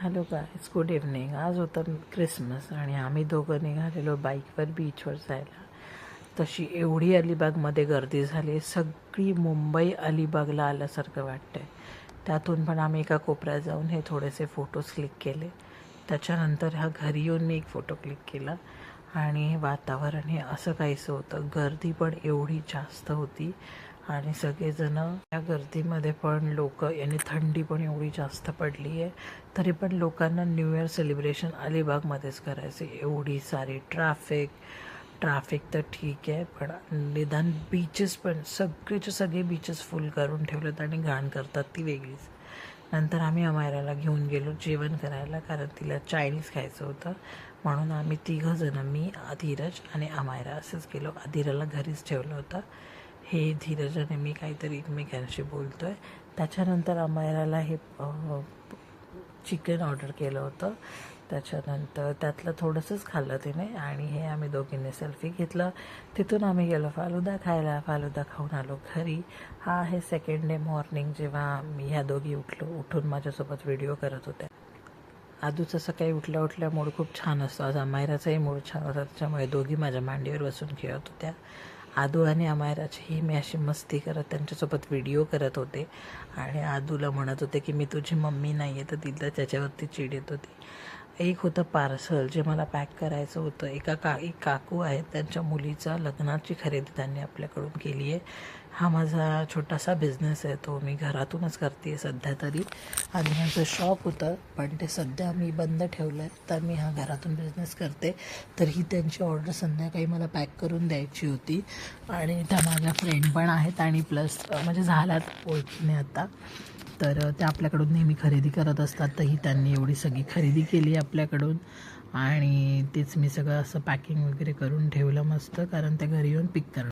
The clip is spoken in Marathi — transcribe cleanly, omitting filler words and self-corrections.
Hello guys, good evening. आज होता क्रिसमस आणि आम्ही दोघं निघालेलो बाईकवर बीचवर जायला. तशी एवढी अलिबागमध्ये गर्दी झाली, सगळी मुंबई अलिबागला आल्यासारखं वाटतंय. त्यातून पण आम्ही एका कोपऱ्यात जाऊन हे थोडेसे फोटोज क्लिक केले. त्याच्यानंतर ह्या घरी येऊन मी एक फोटो क्लिक केला आणि वातावरण हे असं काहीसं होतं. गर्दी पण एवढी जास्त होती आणि सगळेजणं या गर्दीमध्ये पण लोक याने थंडी पण एवढी जास्त पडली आहे तरी पण लोकांना न्यू इयर सेलिब्रेशन अलिबागमध्येच करायचे. एवढी सारी ट्रॅफिक तर ठीक आहे, पण निदान बीचेस पण सगळेचे सगळे बीचेस फुल करून ठेवलेत आणि घाण करतात ती वेगळीच. नंतर आम्ही अमायराला घेऊन गेलो जेवण करायला, कारण तिला चायनीज खायचं होतं. म्हणून आम्ही तिघंजणं, मी, धीरज आणि अमायरा असंच गेलो. धीराला घरीच ठेवलं होतं. हे धीरज आणि मी काहीतरी एकमेकांशी बोलतो आहे. त्याच्यानंतर अमायराला हे चिकन ऑर्डर केलं होतं. त्याच्यानंतर त्यातलं थोडंसंच खाल्लं तिने आणि हे आम्ही दोघींनी सेल्फी घेतलं. तिथून आम्ही गेलो फालुदा खायला. फालुदा खाऊन आलो घरी. हा आहे सेकंड डे मॉर्निंग, जेव्हा मी ह्या दोघी उठून माझ्यासोबत व्हिडिओ करत होत्या. आदूचं सकाळी उठल्या मूड खूप छान असतो. आज अमायराचाही मूड छान होता, त्याच्यामुळे दोघी माझ्या मांडीवर बसून खेळत होत्या. आदू आणि अमायराचीही मी अशी मस्ती करत त्यांच्यासोबत व्हिडिओ करत होते आणि आदूला म्हणत होते की मी तुझी मम्मी नाही आहे, तर तिला त्याच्यावरती चिड येत होती. एक होतं पार्सल जे मला पॅक करायचं होतं. एक काकू आहेत, त्यांच्या मुलीचा लग्नाची खरेदी त्यांनी आपल्याकडून केली आहे. हा माझा छोटासा बिझनेस आहे, तो मी घरातूनच करते आहे सध्या तरी. आणि ह्यांचं शॉप होतं, पण ते सध्या मी बंद ठेवलं आहे, तर मी हा घरातून बिझनेस करते. तर ही त्यांची ऑर्डर संध्याकाळी मला पॅक करून द्यायची होती आणि त्या माझ्या फ्रेंड पण आहेत आणि प्लस म्हणजे झाल्यात ओळखीने आता. तर त्या आपल्याकडून नेहमी खरेदी करत असतात, तर ही त्यांनी एवढी सगळी खरेदी केली आपल्याकडून आणि तेच मी सगळं असं पॅकिंग वगैरे करून ठेवलं मस्त, कारण त्या घरी येऊन पिक करणार.